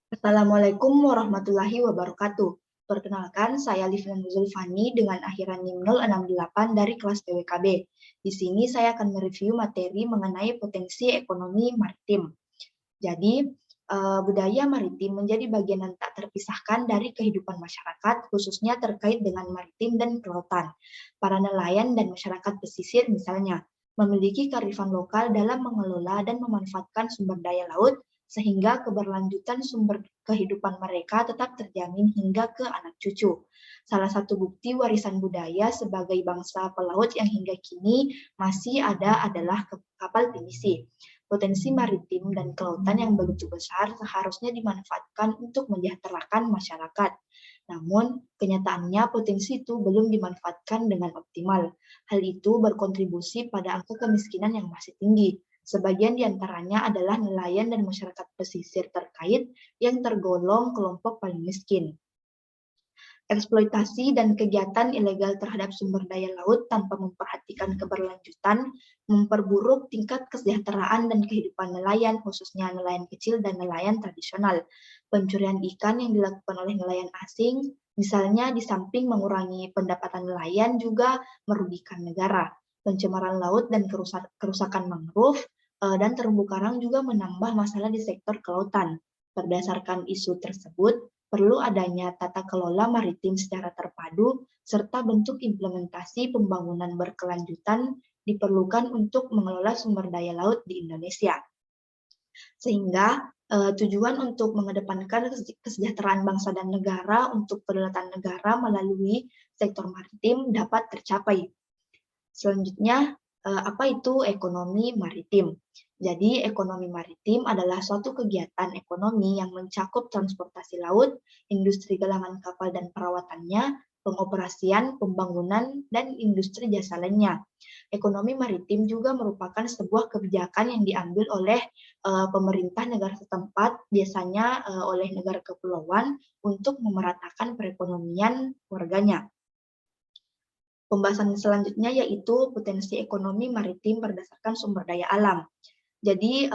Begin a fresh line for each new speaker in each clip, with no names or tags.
Assalamualaikum warahmatullahi wabarakatuh. Perkenalkan, saya Livna Zulfani dengan akhiran NIM 068 dari kelas PWKB. Di sini saya akan mereview materi mengenai potensi ekonomi maritim. Jadi, budaya maritim menjadi bagian yang tak terpisahkan dari kehidupan masyarakat, khususnya terkait dengan maritim dan kelautan. Para nelayan dan masyarakat pesisir misalnya, memiliki kearifan lokal dalam mengelola dan memanfaatkan sumber daya laut, sehingga keberlanjutan sumber kehidupan mereka tetap terjamin hingga ke anak cucu. Salah satu bukti warisan budaya sebagai bangsa pelaut yang hingga kini masih ada adalah kapal pinisi. Potensi maritim dan kelautan yang begitu besar seharusnya dimanfaatkan untuk menyejahterakan masyarakat. Namun, kenyataannya potensi itu belum dimanfaatkan dengan optimal. Hal itu berkontribusi pada angka kemiskinan yang masih tinggi. Sebagian diantaranya adalah nelayan dan masyarakat pesisir terkait yang tergolong kelompok paling miskin. Eksploitasi dan kegiatan ilegal terhadap sumber daya laut tanpa memperhatikan keberlanjutan memperburuk tingkat kesejahteraan dan kehidupan nelayan, khususnya nelayan kecil dan nelayan tradisional. Pencurian ikan yang dilakukan oleh nelayan asing, misalnya di samping mengurangi pendapatan nelayan juga merugikan negara. Pencemaran laut dan kerusakan mangrove dan terumbu karang juga menambah masalah di sektor kelautan. Berdasarkan isu tersebut, perlu adanya tata kelola maritim secara terpadu, serta bentuk implementasi pembangunan berkelanjutan diperlukan untuk mengelola sumber daya laut di Indonesia. Sehingga tujuan untuk mengedepankan kesejahteraan bangsa dan negara untuk kedaulatan negara melalui sektor maritim dapat tercapai. Selanjutnya, apa itu ekonomi maritim? Jadi, ekonomi maritim adalah suatu kegiatan ekonomi yang mencakup transportasi laut, industri galangan kapal dan perawatannya, pengoperasian, pembangunan, dan industri jasa lainnya. Ekonomi maritim juga merupakan sebuah kebijakan yang diambil oleh pemerintah negara setempat, biasanya oleh negara kepulauan, untuk memeratakan perekonomian warganya. Pembahasan selanjutnya yaitu potensi ekonomi maritim berdasarkan sumber daya alam. Jadi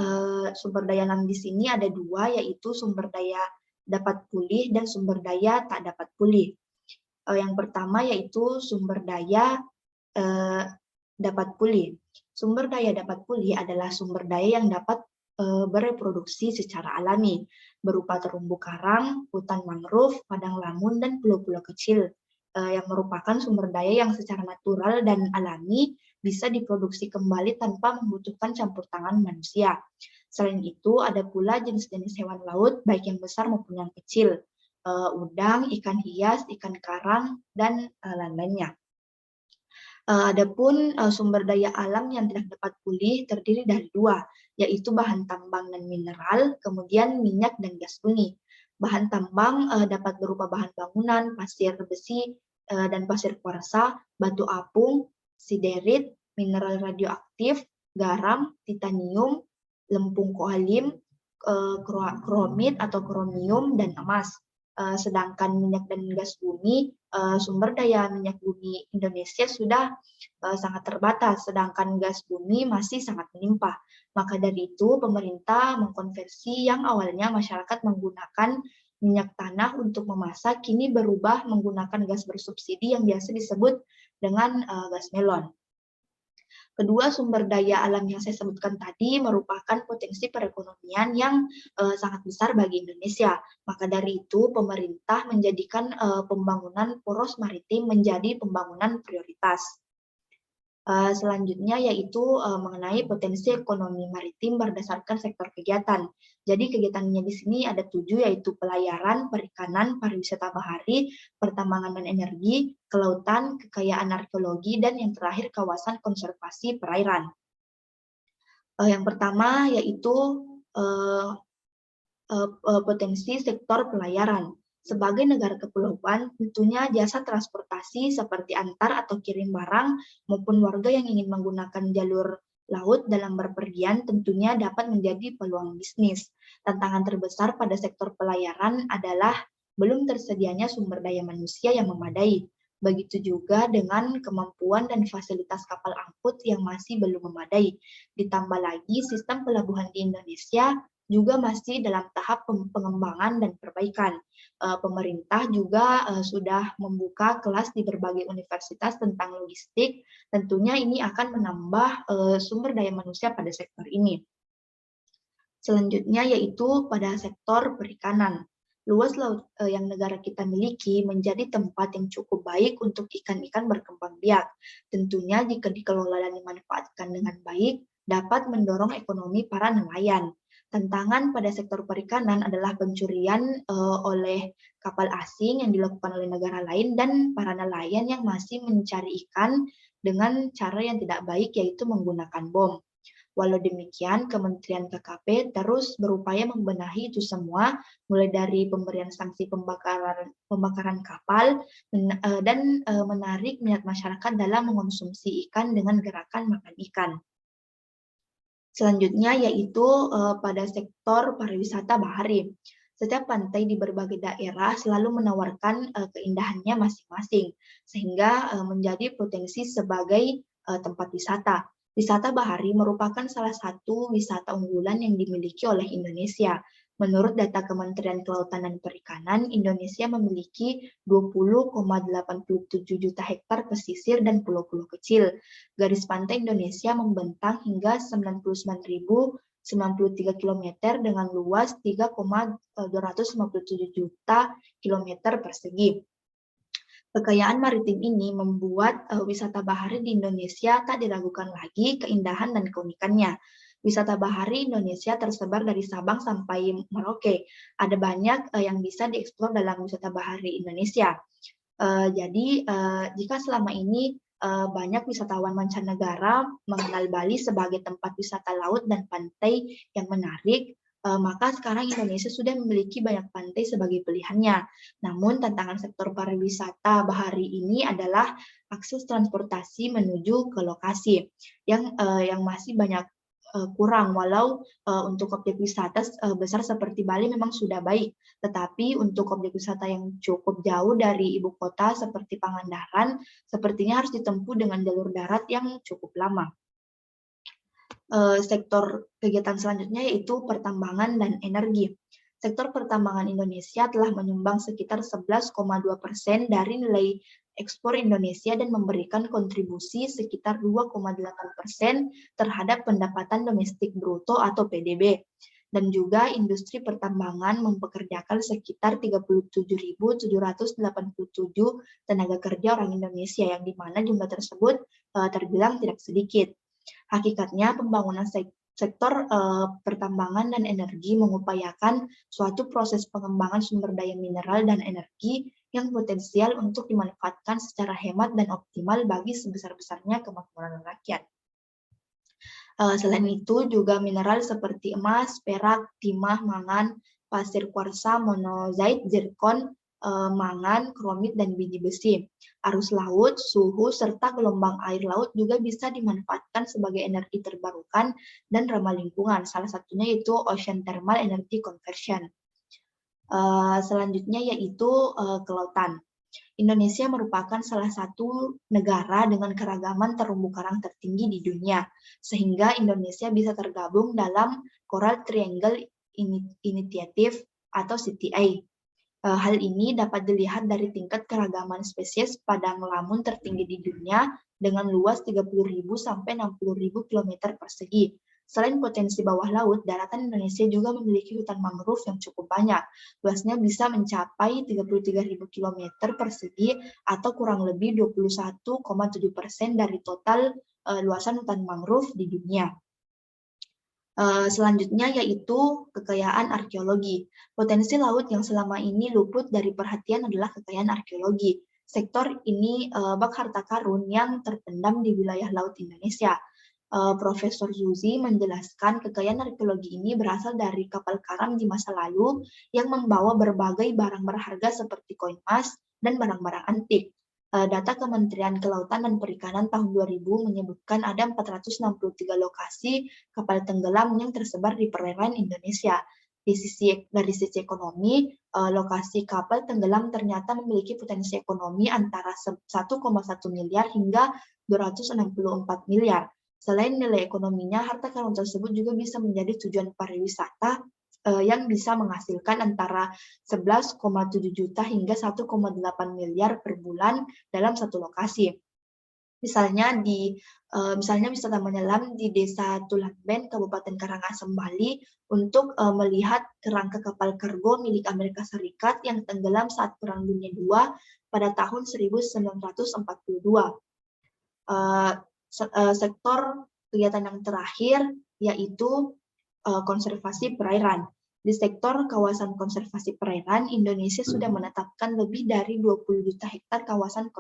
sumber daya alam di sini ada dua, yaitu sumber daya dapat pulih dan sumber daya tak dapat pulih. Yang pertama yaitu sumber daya dapat pulih. Sumber daya dapat pulih adalah sumber daya yang dapat bereproduksi secara alami, berupa terumbu karang, hutan mangrove, padang lamun, dan pulau-pulau kecil yang merupakan sumber daya yang secara natural dan alami bisa diproduksi kembali tanpa membutuhkan campur tangan manusia. Selain itu, ada pula jenis-jenis hewan laut, baik yang besar maupun yang kecil, udang, ikan hias, ikan karang, dan lain-lainnya. Adapun sumber daya alam yang tidak dapat pulih terdiri dari dua, yaitu bahan tambang dan mineral, kemudian minyak dan gas bumi. Bahan tambang dapat berupa bahan bangunan, pasir besi, dan pasir kuarsa, batu apung, siderit, mineral radioaktif, garam, titanium, lempung koalim, kromit atau kromium, dan emas. Sedangkan minyak dan gas bumi, sumber daya minyak bumi Indonesia sudah sangat terbatas, sedangkan gas bumi masih sangat melimpah. Maka dari itu, pemerintah mengkonversi yang awalnya masyarakat menggunakan minyak tanah untuk memasak, kini berubah menggunakan gas bersubsidi yang biasa disebut dengan gas melon. Kedua sumber daya alam yang saya sebutkan tadi merupakan potensi perekonomian yang sangat besar bagi Indonesia. Maka dari itu, pemerintah menjadikan pembangunan poros maritim menjadi pembangunan prioritas. Selanjutnya yaitu mengenai potensi ekonomi maritim berdasarkan sektor kegiatan. Jadi kegiatannya di sini ada 7, yaitu pelayaran, perikanan, pariwisata bahari, pertambangan dan energi, kelautan, kekayaan arkeologi, dan yang terakhir kawasan konservasi perairan. Yang pertama yaitu potensi sektor pelayaran. Sebagai negara kepulauan, tentunya jasa transportasi seperti antar atau kirim barang maupun warga yang ingin menggunakan jalur laut dalam berpergian tentunya dapat menjadi peluang bisnis. Tantangan terbesar pada sektor pelayaran adalah belum tersedianya sumber daya manusia yang memadai. Begitu juga dengan kemampuan dan fasilitas kapal angkut yang masih belum memadai. Ditambah lagi sistem pelabuhan di Indonesia juga masih dalam tahap pengembangan dan perbaikan. Pemerintah juga sudah membuka kelas di berbagai universitas tentang logistik. Tentunya ini akan menambah sumber daya manusia pada sektor ini. Selanjutnya yaitu pada sektor perikanan. Luas laut yang negara kita miliki menjadi tempat yang cukup baik untuk ikan-ikan berkembang biak. Tentunya jika dikelola dan dimanfaatkan dengan baik, dapat mendorong ekonomi para nelayan. Tantangan pada sektor perikanan adalah pencurian oleh kapal asing yang dilakukan oleh negara lain dan para nelayan yang masih mencari ikan dengan cara yang tidak baik, yaitu menggunakan bom. Walau demikian, Kementerian KKP terus berupaya membenahi itu semua, mulai dari pemberian sanksi pembakaran kapal dan menarik minat masyarakat dalam mengonsumsi ikan dengan gerakan makan ikan. Selanjutnya yaitu pada sektor pariwisata bahari. Setiap pantai di berbagai daerah selalu menawarkan keindahannya masing-masing, sehingga menjadi potensi sebagai tempat wisata. Wisata bahari merupakan salah satu wisata unggulan yang dimiliki oleh Indonesia. Menurut data Kementerian Kelautan dan Perikanan, Indonesia memiliki 20,87 juta hektar pesisir dan pulau-pulau kecil. Garis pantai Indonesia membentang hingga 99.093 km dengan luas 3,257 juta kilometer persegi. Kekayaan maritim ini membuat wisata bahari di Indonesia tak diragukan lagi keindahan dan keunikannya. Wisata bahari Indonesia tersebar dari Sabang sampai Merauke. Ada banyak yang bisa dieksplor dalam wisata bahari Indonesia. Jadi jika selama ini banyak wisatawan mancanegara mengenal Bali sebagai tempat wisata laut dan pantai yang menarik, maka sekarang Indonesia sudah memiliki banyak pantai sebagai pilihannya. Namun tantangan sektor pariwisata bahari ini adalah akses transportasi menuju ke lokasi yang masih banyak kurang, walau untuk objek wisata besar seperti Bali memang sudah baik, tetapi untuk objek wisata yang cukup jauh dari ibu kota seperti Pangandaran, sepertinya harus ditempuh dengan jalur darat yang cukup lama. Sektor kegiatan selanjutnya yaitu pertambangan dan energi. Sektor pertambangan Indonesia telah menyumbang sekitar 11,2% dari nilai ekspor Indonesia dan memberikan kontribusi sekitar 2,8% terhadap pendapatan domestik bruto atau PDB. Dan juga industri pertambangan mempekerjakan sekitar 37.787 tenaga kerja orang Indonesia, yang dimana jumlah tersebut terbilang tidak sedikit. Hakikatnya pembangunan sektor pertambangan dan energi mengupayakan suatu proses pengembangan sumber daya mineral dan energi yang potensial untuk dimanfaatkan secara hemat dan optimal bagi sebesar-besarnya kemakmuran rakyat. Selain itu juga mineral seperti emas, perak, timah, mangan, pasir kuarsa, monazit, zirkon, mangan, kromit, dan biji besi. Arus laut, suhu, serta gelombang air laut juga bisa dimanfaatkan sebagai energi terbarukan dan ramah lingkungan. Salah satunya yaitu Ocean Thermal Energy Conversion. Selanjutnya yaitu kelautan. Indonesia merupakan salah satu negara dengan keragaman terumbu karang tertinggi di dunia, sehingga Indonesia bisa tergabung dalam Coral Triangle Initiative atau CTA. Hal ini dapat dilihat dari tingkat keragaman spesies padang lamun tertinggi di dunia dengan luas 30.000 sampai 60.000 km persegi. Selain potensi bawah laut, daratan Indonesia juga memiliki hutan mangrove yang cukup banyak. Luasnya bisa mencapai 33.000 km persegi atau kurang lebih 21,7% dari total luasan hutan mangrove di dunia. Selanjutnya yaitu kekayaan arkeologi. Potensi laut yang selama ini luput dari perhatian adalah kekayaan arkeologi. Sektor ini bak harta karun yang terpendam di wilayah laut Indonesia. Profesor Zuzi menjelaskan kekayaan arkeologi ini berasal dari kapal karam di masa lalu yang membawa berbagai barang berharga seperti koin emas dan barang-barang antik. Data Kementerian Kelautan dan Perikanan tahun 2000 menyebutkan ada 463 lokasi kapal tenggelam yang tersebar di perairan Indonesia. Dari sisi ekonomi, lokasi kapal tenggelam ternyata memiliki potensi ekonomi antara 1,1 miliar hingga 264 miliar. Selain nilai ekonominya, harta karun tersebut juga bisa menjadi tujuan pariwisata yang bisa menghasilkan antara 11,7 juta hingga 1,8 miliar per bulan dalam satu lokasi. Misalnya wisata menyelam di Desa Tulamben, Kabupaten Karangasem, Bali, untuk melihat kerangka kapal kargo milik Amerika Serikat yang tenggelam saat Perang Dunia II pada tahun 1942. Sektor kegiatan yang terakhir yaitu konservasi perairan. Di sektor kawasan konservasi perairan, Indonesia sudah menetapkan lebih dari 20 juta hektar kawasan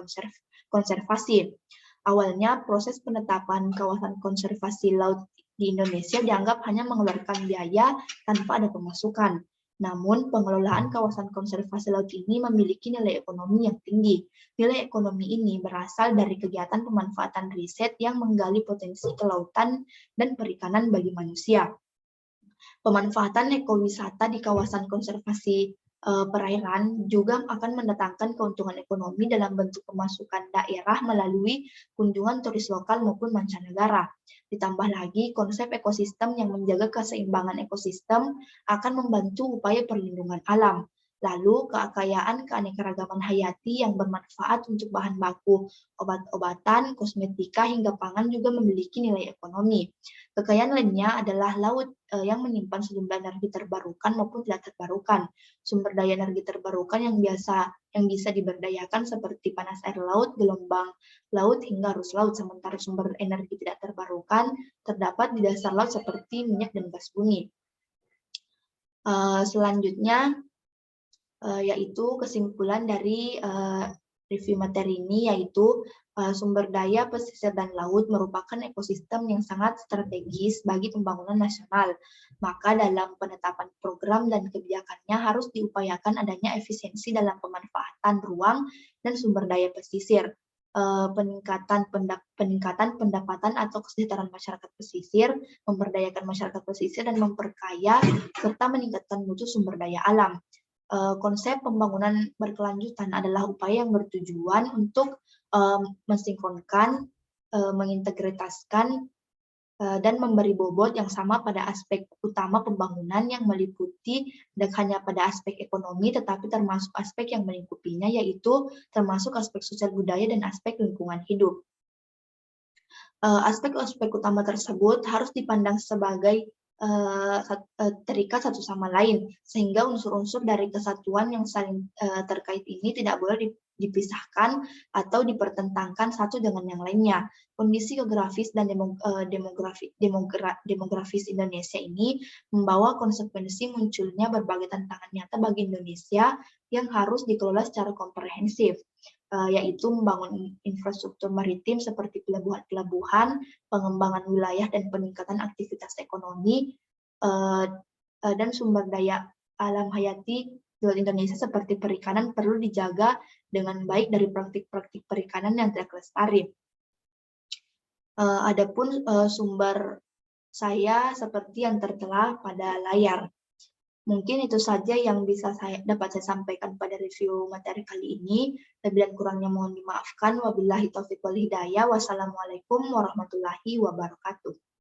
konservasi. Awalnya, proses penetapan kawasan konservasi laut di Indonesia dianggap hanya mengeluarkan biaya tanpa ada pemasukan. Namun, pengelolaan kawasan konservasi laut ini memiliki nilai ekonomi yang tinggi. Nilai ekonomi ini berasal dari kegiatan pemanfaatan riset yang menggali potensi kelautan dan perikanan bagi manusia. Pemanfaatan ekowisata di kawasan konservasi perairan juga akan mendatangkan keuntungan ekonomi dalam bentuk pemasukan daerah melalui kunjungan turis lokal maupun mancanegara. Ditambah lagi, konsep ekosistem yang menjaga keseimbangan ekosistem akan membantu upaya perlindungan alam. Lalu, kekayaan keanekaragaman hayati yang bermanfaat untuk bahan baku obat-obatan, kosmetika, hingga pangan juga memiliki nilai ekonomi. Kekayaan lainnya adalah laut yang menyimpan sejumlah energi terbarukan maupun tidak terbarukan. Sumber daya energi terbarukan yang bisa diberdayakan seperti panas air laut, gelombang laut, hingga arus laut. Sementara sumber energi tidak terbarukan terdapat di dasar laut seperti minyak dan gas bumi. Selanjutnya, yaitu kesimpulan dari review materi ini, yaitu sumber daya pesisir dan laut merupakan ekosistem yang sangat strategis bagi pembangunan nasional. Maka dalam penetapan program dan kebijakannya harus diupayakan adanya efisiensi dalam pemanfaatan ruang dan sumber daya pesisir. Peningkatan pendapatan atau kesejahteraan masyarakat pesisir, memberdayakan masyarakat pesisir, dan memperkaya serta meningkatkan mutu sumber daya alam. Konsep pembangunan berkelanjutan adalah upaya yang bertujuan untuk mensinkronkan, mengintegritaskan, dan memberi bobot yang sama pada aspek utama pembangunan yang meliputi tidak hanya pada aspek ekonomi, tetapi termasuk aspek yang melingkupinya, yaitu termasuk aspek sosial budaya dan aspek lingkungan hidup. Aspek-aspek utama tersebut harus dipandang sebagai terikat satu sama lain, sehingga unsur-unsur dari kesatuan yang saling terkait ini tidak boleh dipisahkan atau dipertentangkan satu dengan yang lainnya. Kondisi geografis dan demografis Indonesia ini membawa konsekuensi munculnya berbagai tantangan nyata bagi Indonesia yang harus dikelola secara komprehensif, yaitu membangun infrastruktur maritim seperti pelabuhan, pengembangan wilayah dan peningkatan aktivitas ekonomi, dan sumber daya alam hayati di Indonesia seperti perikanan perlu dijaga dengan baik dari praktik-praktik perikanan yang tidak lestari. Adapun sumber saya seperti yang tertera pada layar. Mungkin itu saja yang dapat saya sampaikan pada review materi kali ini. Lebih dan kurangnya mohon dimaafkan. Wabillahi taufiq wal hidayah. Wassalamualaikum warahmatullahi wabarakatuh.